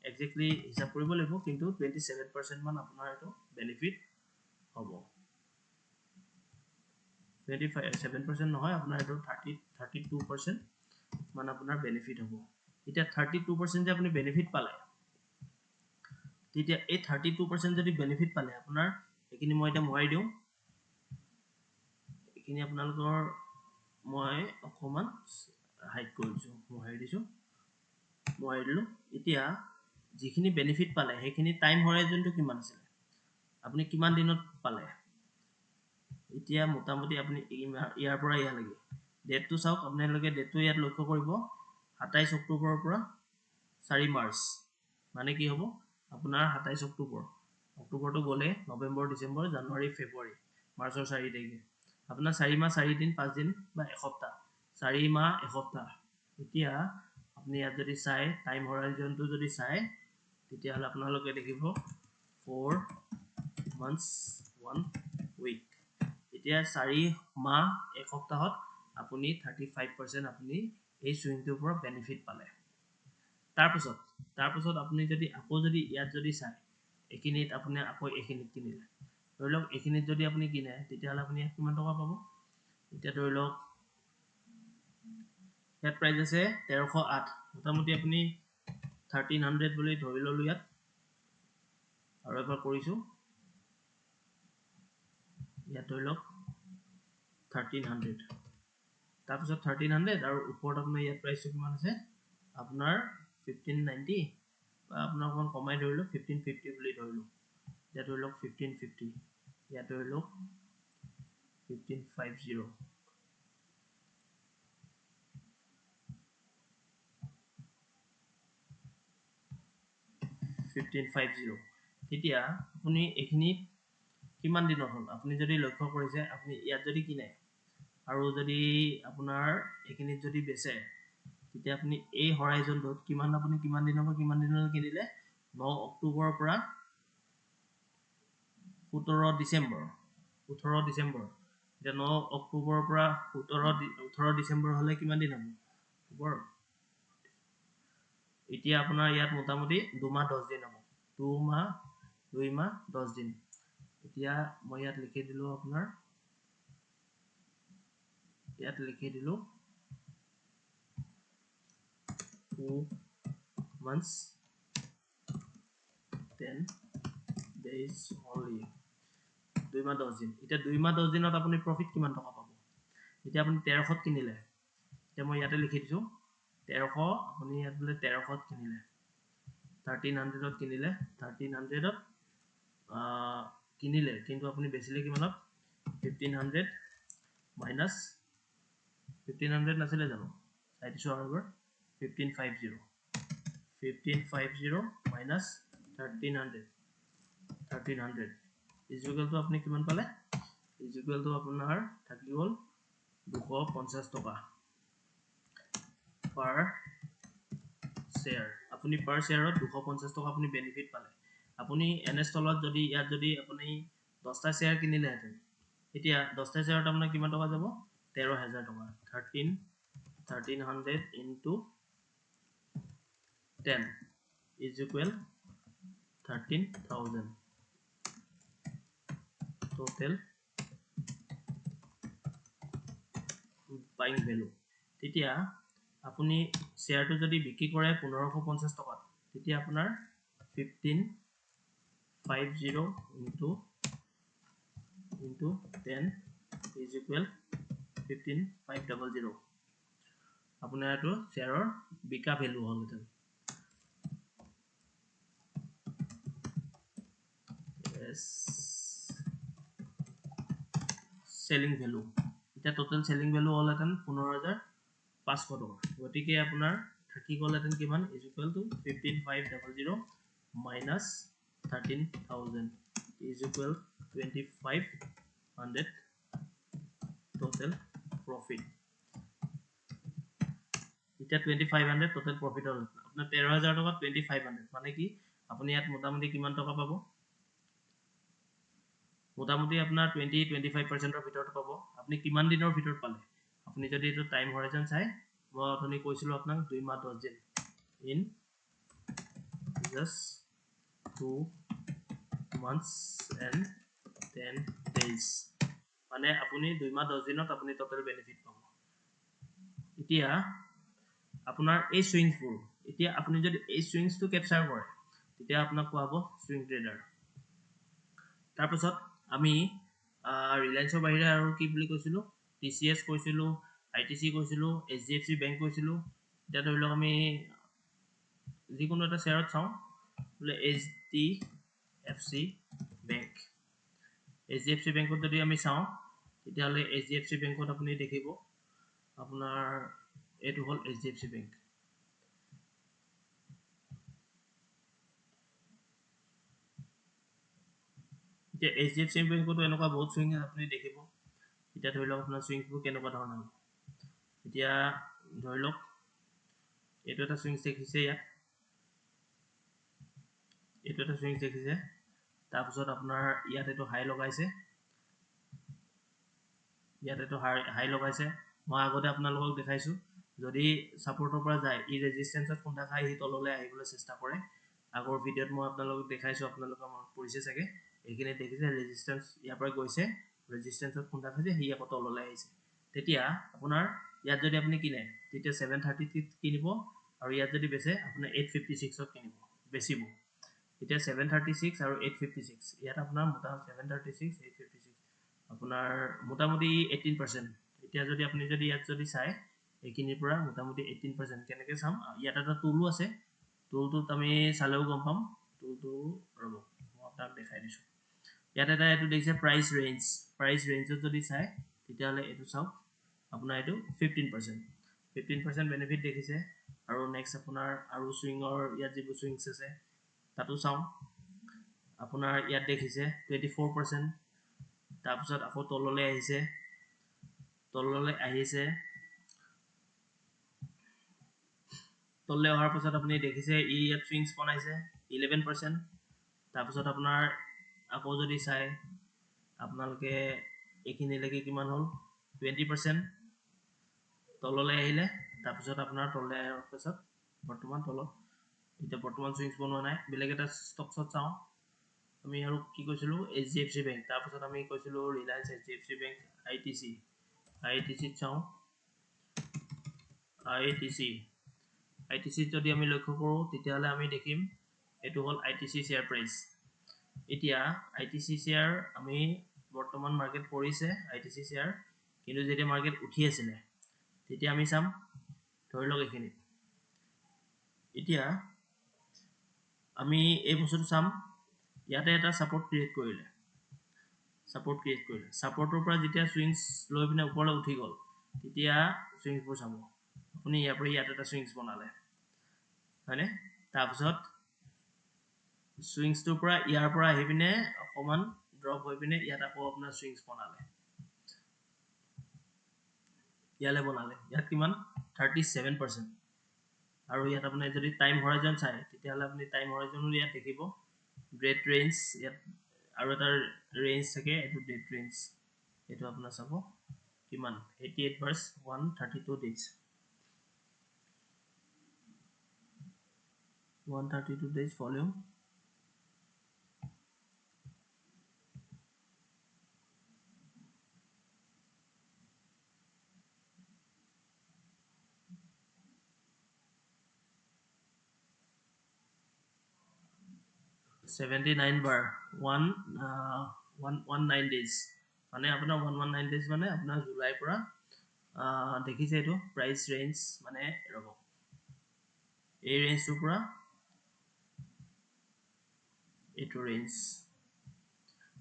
exactly হিসাব কৰিব লাগিব কিন্তু 27% মান আপোনাৰ এটো বেনিফিট হ'ব 27% নহয় আপোনাৰ এটো 32% মান আপোনাৰ বেনিফিট হ'ব এতিয়া 32% যে আপুনি বেনিফিট পালে তেতিয়া এই 32% যদি বেনিফিট পালে আপোনাৰ এখিনি মই এটা মোহাৰি দিও এখিনি আপোনালোকৰ মই অকমান হাইড কৰিছো মোহাৰি দিছো মোহাৰি দিলো এতিয়া যিখিনি বেনিফিট পালে সেইখিনি টাইম হৰাইজনটো কিমান আছিল আপুনি কিমান দিনত পালে এতিয়া মোটামুটি আপুনি ইয়াৰ পৰা ইয়া লাগি ডেটটো চাওক আপোনালোকে ডেটটো ইয়াত লক্ষ্য কৰিব 27 অক্টোবৰৰ পৰা 4 মাৰ্চ মানে কি হ'ব আপোনাৰ 27 অক্টোবৰটো গলে নৱেম্বৰ ডিসেম্বৰ জানুৱাৰী ফেব্ৰুৱাৰী মাৰ্চৰ 4 তাৰিখে আপোনাৰ 4 মাহ 4 দিন 5 দিন বা এসপ্তাহ 4 মাহ এসপ্তাহ এতিয়া আপুনি ইয়াত যদি চাই টাইম হৰাইজনটো যদি চাই তেতিয়া হলে আপোনালোকে দেখিব 4 months 1 week এতিয়া 4 মাহ এসপ্তাহত আপুনি 35% আপুনি এই সুইংটোৰ পৰা বেনিফিট পালে তাৰপিছত আপুনি যদি আকৌ যদি ইয়াত যদি চাই এখিনিত আপুনি আকৌ এখিনিত কিনিলে ধৰি লওক এখিনিত যদি আপুনি কিনে তেতিয়া হলে আপুনি কিমান টকা পাব এতিয়া ধৰি লওক ইয়াত প্ৰাইস আছে 1308 মোটামুটি আপুনি 1300 বুলি ধৰি ললো ইয়াত আৰু এবাৰ কৰিছো ইয়াত ধৰি লওক 1300 তাৰপিছত 1300 আৰু ওপৰত আপোনাৰ ইয়াত প্ৰাইসটো কিমান আছে আপোনাৰ 1590 বা আপোনাৰ অকমান কমাই ধৰিলো 1550 বুলি ধৰিলো ইয়াত ধৰি লওক 1550 ইয়াত ধৰি লওক 1550 তেতিয়া আপুনি এখিনি কিমান দিনত হ'ল আপুনি যদি লক্ষ্য কৰিছে আপুনি ইয়াত যদি কিনে আৰু যদি আপোনাৰ এখিনিত যদি বেচে তেতিয়া আপুনি এই হৰাইজনটোত কিমান আপুনি কিমান দিনৰ কিনিলে 9 অক্টোবৰৰ পৰা 18 ডিসেম্বৰ এতিয়া 9 অক্টোবৰৰ পৰা 18 ডিসেম্বৰ হলে কিমান দিন হ'ব এতিয়া আপোনাৰ ইয়াত মোটামুটি 2 মাহ 10 দিন হ'ব 2 মাহ 10 দিন এতিয়া মই ইয়াত লিখি দিলো আপোনাৰ ইয়াত লিখি দিলো 2 months 10 days only 2 মাহ 10 দিন এতিয়া 2 মাহ 10 দিনত আপুনি প্ৰফিট কিমান টকা পাব এতিয়া আপুনি 1300 কিনিলে এতিয়া মই ইয়াতে লিখি দিছো 1300 আপুনি ইয়াত বলে 1300 কিনিলে 1300 কিনিলে 1300 কিনিলে কিন্তু আপুনি বেচিলে কিমানত 1500 মাইনাস 1500 নাছিলে জানো চাই দিছো আৰু 1550 মাইনাস 1300 is equal to আপুনি কিমান পালে is equal to আপোনাৰ থাকি গল 250 টকা per share আপুনি per share 250 টকা আপুনি বেনিফিট পালে আপুনি এনে স্থলত যদি ইয়াত যদি আপুনি 10টা শেয়াৰ কিনিলে হেতেন এতিয়া 10টা শেয়াৰত আপোনাৰ কিমান টকা যাব 13000 টকা 1300 into 10 is equal 13000 total buying value তেতিয়া আপুনি শেয়াৰটো যদি বিক্ৰী কৰে 1550 টকা তেতিয়া আপোনাৰ 1550 into 10 is equal 15500 আপোনাৰ এটো শেয়াৰৰ বিকা ভ্যালু হ'ল এস সেলিং ভ্যালু এটা টোটাল সেলিং ভ্যালু হল এটান 15500 টকা গতিকে আপোনাৰ থাকি গল এটান কিমান is equal to 15500 minus 13000 is equal 2500 total profit এটা 2500 total profit হল আপোনাৰ 13000 টকা 2500 মানে কি আপুনি ইয়াত মোটামুটি কিমান টকা পাব মোটামুটি আপোনাৰ 20-25% ভিতৰত পাব আপুনি কিমান দিনৰ ভিতৰত পালে আপুনি যদি এটো টাইম হৰাইজন চাই মই অথনি কৈছিলো আপোনাক 2 মাহ 10 দিন in just 2 months and 10 days মানে আপুনি 2 মাহ 10 দিনত আপুনি টোটাল বেনিফিট পাব এতিয়া আপোনাৰ এই সুইংছবোৰ এতিয়া আপুনি যদি এই সুইংছটো ক্যাপচাৰ কৰে তেতিয়া আপোনাক কোৱা হ'ব সুইং ট্ৰেডাৰ তাৰ পিছত আমি ৰিলায়েন্সৰ বাহিৰে আৰু কি বুলি কৈছিলো টিচিএস কৈছিলো আইটিসি কৈছিলো এছডিএফসি বেংক কৈছিলো এটা ধৰি লওক আমি যিকোনো এটা শেয়াৰত চাও বলে এইচডিএফসি বেংক এইচডিএফসি বেংকত যদি আমি চাও তেতিয়া হলে এইচডিএফসি বেংকত আপুনি দেখিব আপোনাৰ এটো হল এইচডিএফসি বেংক যে এইচডিএফসি বেংকতো এনেকুৱা বহুত সুইং আপুনি দেখিব এটা ধৰি লওক আপোনাৰ সুইংবোৰ কেনেকুৱা ধৰণৰ এতিয়া ধৰি লওক এটো এটা সুইং দেখিছে এটো এটা সুইং দেখিছে তাৰ পিছত আপোনাৰ ইয়াত এটো হাই লগাইছে ইয়াত এটো হাই লগাইছে মই আগতে আপোনালোকক দেখাইছো যদি সাপোৰ্টৰ পৰা যায় ই ৰেজিস্ট্যান্সত খুন্দা খাই হি তললৈ আহিবলৈ চেষ্টা কৰে আগৰ ভিডিওত মই আপোনালোকক দেখাইছো আপোনালোকৰ মনত পৰিছে চাগে এইখিনি দেখিছে ৰেজিস্ট্যান্স ইয়াৰ পৰা গৈছে ৰেজিস্ট্যান্সত খুন্দা খাইছে হি আকৌ তললৈ আহিছে তেতিয়া আপোনাৰ ইয়াত যদি আপুনি কিনে তেতিয়া 730 কিনিব আৰু ইয়াত যদি বেচে আপুনি 856 ত কিনিব বেচিব এতিয়া 736 আৰু 856 ইয়াত আপোনাৰ মোটা 736 856 আপোনাৰ মোটামুটি 18% এতিয়া যদি আপুনি যদি ইয়াত যদি চাই এইখিনিৰ পৰা মোটামুটি 18% কেনেকৈ চাম ইয়াত এটা টুলো আছে টুলটোত আমি চালেও গম পাম টুলটো ৰব মই আপোনাক দেখাই দিছো ইয়াত এটা এটো দেখিছে প্ৰাইস ৰেঞ্জত যদি চাই তেতিয়া হলে এটো চাওক আপোনাৰ এটো 15% বেনিফিট দেখিছে আৰু নেক্সট আপোনাৰ আৰু সুইংৰ ইয়াত যি সুইংছ আছে তাতো চাও আপোনাৰ ইয়াত দেখিছে 24% তাৰ পিছত আকৌ তললৈ আহিছে তললৈ অহাৰ পিছত আপুনি দেখিছে ই ইয়াত সুইংছ বনাইছে 11% তাৰ পিছত আপোনাৰ আকৌ যদি চাই আপোনালোকে এইখিনি লাগি কিমান হল 20% তললৈ আহিলে তাৰ পিছত আপোনাৰ তললৈ আহাৰ পিছত বৰ্তমান তলত এটা বৰ্তমান সুইংছ বনোৱা নাই বেলেগ এটা ষ্টকছত চাও আমি আৰু কি কৈছিলো এইচডিএফসি বেংক তাৰ পিছত আমি কৈছিলো ৰিলায়েন্স এইচডিএফসি বেংক আইটিসি চাও আইটিসি যদি আমি লক্ষ্য কৰো তেতিয়া হলে আমি দেখিম এটো হল আইটিসি শেয়াৰ প্ৰাইস এতিয়া আইটিসি শেয়াৰ আমি বৰ্তমান মাৰ্কেট কৰিছে আইটিসি শেয়াৰ কিন্তু যেতিয়া মাৰ্কেট উঠি আছিল তেতিয়া আমি চাম ধৰি লওক এখিনি এতিয়া আমি এই বস্তুটো চাম ইয়াতে এটা সাপোৰ্ট ক্ৰিয়েট কৰিলে সাপোৰ্টৰ পৰা যেতিয়া সুইংছ লৈ পিনে ওপৰলৈ উঠি গল তেতিয়া সুইংছবোৰ চাব আপুনি ইয়াৰ পৰা ইয়াত এটা সুইংছ বনালে হয়নে তাৰ পিছত সুইংছটোৰ পৰা ইয়াৰ পৰা আহি পিনে অকমান ড্ৰপ হৈ পিনে ইয়াত আকৌ আপোনাৰ সুইংছ বনালে ইয়াত কিমান 37% আৰু ইয়াত আপুনি যদি টাইম হৰাইজন চাই তেতিয়া হলে আপুনি টাইম হৰাইজনো ইয়াত দেখিব গ্ৰেড ৰেঞ্জ ইয়াত আৰু এটা ৰেঞ্জ থাকে এটো ডেট ৰেঞ্জ এটো আপোনাৰ চাব কিমান 88 ভাৰ্স 132 days 132 days volume $79 119 days মানে আপোনাৰ 119 days মানে আপোনাৰ জুলাই পৰা দেখিছে এটো প্ৰাইস ৰেঞ্জ মানে ৰব এই ৰেঞ্জৰ পৰা এটো ৰেঞ্জ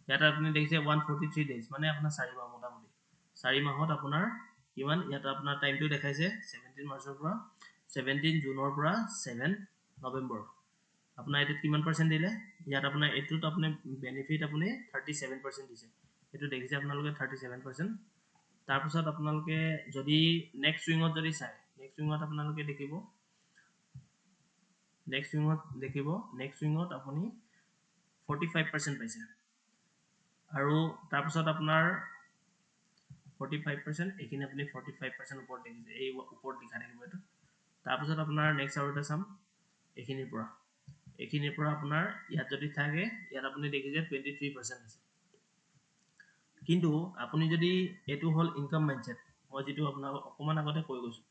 ইয়াত আপুনি দেখিছে 143 ডেজ মানে আপোনাৰ 4 মাহ মোটামুটি 4 মাহত আপোনাৰ কিমান ইয়াত আপোনাৰ টাইমটো দেখাইছে 17 মাৰ্চৰ পৰা 17 জুনৰ পৰা 7 নৱেম্বৰ আপোনাৰ এটোত কিমান পাৰ্সেন্ট দিলে ইয়াত আপোনাৰ এটোত আপুনি বেনিফিট আপুনি 37% দিছে এটো দেখিছে আপোনালোকে 37% তাৰ পিছত আপোনালোকে যদি নেক্সট সুইংত যদি চাই নেক্সট সুইংত আপোনালোকে দেখিব নেক্সট সুইংত আপুনি 45% পাইছে আৰু তাৰ পিছত আপোনাৰ 45% এখিনি আপুনি 45% ওপৰত দেখিছে এই ওপৰত দেখা থাকিব এটো তাৰ পিছত আপোনাৰ নেক্সট আৰু এটা চাম এখিনিৰ পৰা আপোনাৰ ইয়াত যদি থাকে ইয়াত আপুনি দেখিছে 23% আছে কিন্তু আপুনি যদি এটো হল ইনকাম মাইন্ডসেট মই যেটো আপোনাক অকমান আগতে কৈ গৈছো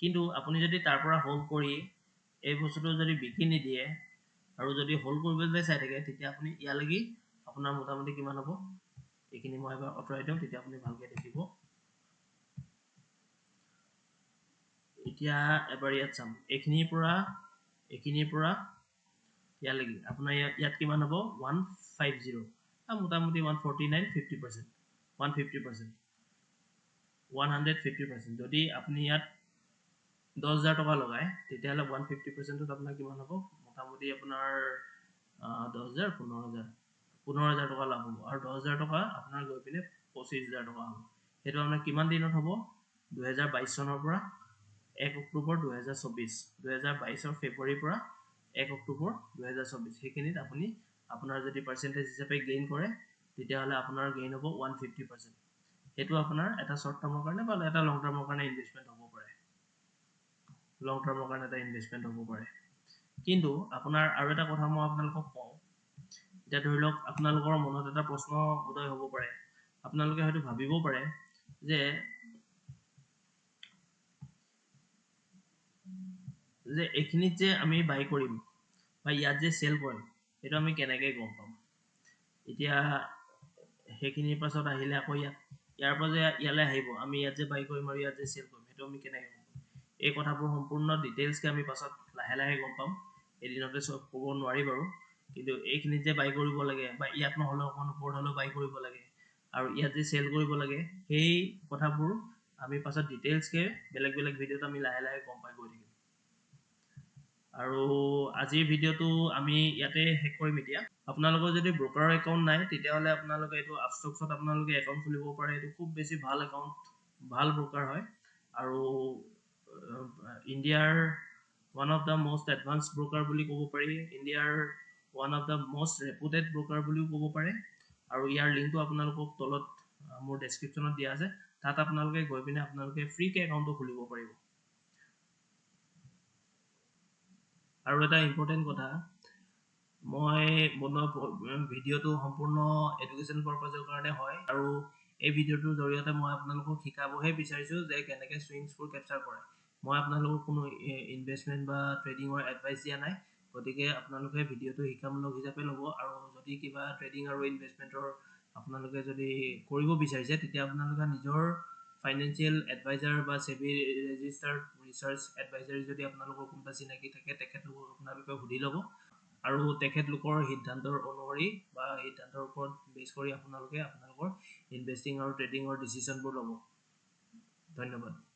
কিন্তু আপুনি যদি তাৰ পৰা হোল্ড কৰি এই বস্তুটো যদি বিকি নিদিয়ে আৰু যদি হোল্ড কৰিবলৈ চাই থাকে তেতিয়া আপুনি ইয়ালৈকে আপোনাৰ মোটামুটি কিমান হ'ব এখিনি মই এবাৰ অটৰাই দিম তেতিয়া আপুনি ভালকে দেখিব এতিয়া এবাৰ ইয়াত চাম এখিনিৰ পৰা ইয়ালৈকে আপোনাৰ ইয়াত কিমান হ'ব 150 মোটামুটি 149 50% 150% যদি আপুনি ইয়াত 10000 টকা লগায় তেতিয়াহলে 150% ত আপোনাৰ কিমান হ'ব মোটামুটি আপোনাৰ 10000 15000 টকা লাভ হ'ব আৰু 10000 টকা আপোনাৰ গৈ পিনে 25000 টকা হ'ব হেতু আপোনাৰ কিমান দিনত হ'ব 2022 চনৰ পৰা 1 অক্টোবৰ 2024 2022 ফেব্ৰুৱাৰীৰ পৰা 1 অক্টোবৰ 2024 হেখিনিত আপুনি আপোনাৰ যদি পাৰ্সেন্টেজ হিচাপে গেইন কৰে তেতিয়াহলে আপোনাৰ গেইন হ'ব 150% হেতু আপোনাৰ এটা শৰ্ট টাৰ্মৰ কাৰণে বা এটা লং টাৰ্মৰ কাৰণে ইনভেষ্টমেন্ট হ'ব পাৰে লং টাৰ্মৰ কাৰণে এটা ইনভেষ্টমেন্ট হ'ব পাৰে কিন্তু আপোনাৰ আৰু এটা কথা মই আপোনালোকক কওঁ এটা ধৰি লওক আপোনালোকৰ মনত এটা প্ৰশ্ন উদয় হ'ব পাৰে আপোনালোকে হয়তো ভাবিব পাৰে যে এখিনিত যে আমি বাই কৰিম বা ইয়াত যে সেল কৰিম এটা আমি কেনেকৈ গম পাম এতিয়া হেখিনিৰ পাছত আহিলে আকৌ ইয়াৰ পৰা যে ইয়ালে আহিব আমি ইয়াত যে বাই কৰিম আৰু ইয়াত যে সেল কৰিম হেতু আমি কেনেকৈ গম পাম এই কথাবোৰ সম্পূৰ্ণ ডিটেইলছ কে আমি পাছত লাহে গম পাম এদিনতে সব ক'ব নোৱাৰি বাৰু কিন্তু এইখিনিত যে বাই কৰিব লাগে বা ইয়াত নহলে অকন ওপৰত হলেও বাই কৰিব লাগে আৰু ইয়াত যে সেল কৰিব লাগে সেই কথাবোৰ আমি পাছত ডিটেইলছ কে বেলেগ ভিডিঅত আমি লাহে গম পাই গৈ থাকিম আৰু আজিৰ ভিডিঅটো আমি ইয়াতে শেষ কৰিম এতিয়া আপোনালোকৰ যদি ব্ৰোকাৰৰ একাউন্ট নাই তেতিয়াহলে আপোনালোকে এটো আপস্টক্সত আপোনালোকে একাউন্ট খুলিব পাৰে এটো খুব বেছি ভাল একাউন্ট ভাল ব্ৰোকাৰ হয় আৰু ইণ্ডিয়াৰ one of the most advanced broker বুলি ক'ব পাৰি ইণ্ডিয়াৰ one of the most reputed broker বুলিও ক'ব পাৰে আৰু ইয়াৰ লিংকটো আপোনালোকক তলত মোৰ ডেসক্ৰিপচনত দিয়া আছে তাত আপোনালোকে গৈ পিনে আপোনালোকে ফ্ৰী কে একাউন্টটো খুলিব পাৰিব আৰু এটা ইম্পৰ্টেন্ট কথা মই বনোৱা ভিডিঅটো সম্পূৰ্ণ এডুকেশ্যন পাৰপাসৰ কাৰণে হয় আৰু এই ভিডিঅটোৰ জৰিয়তে মই আপোনালোকক শিকাবহে বিচাৰিছো যে কেনেকৈ সুইংছবোৰ ক্যাপচাৰ কৰে মই আপোনালোকক কোনো ইনভেষ্টমেন্ট বা ট্ৰেডিংৰ এডভাইস দিয়া নাই গতিকে আপোনালোকে ভিডিঅটো শিকামূলক হিচাপে ল'ব আৰু যদি কিবা ট্ৰেডিং আৰু ইনভেষ্টমেন্টৰ আপোনালোকে যদি কৰিব বিচাৰিছে তেতিয়া আপোনালোকে নিজৰ ফাইনান্সিয়েল এডভাইজাৰ বা সেবি ৰেজিষ্টাৰ্ড ৰিসাৰ্চ এডভাইজাৰী যদি আপোনালোকৰ কোনবা চিনাকি থাকে তেখেতলোকক আপোনালোকে সুধি ল'ব আৰু তেখেতলোকৰ সিদ্ধান্তৰ অনুসৰি বা সিদ্ধান্তৰ ওপৰত বেছ কৰি আপোনালোকৰ ইনভেষ্টিং আৰু ট্ৰেডিংৰ ডিসিশনবোৰ ল'ব ধন্যবাদ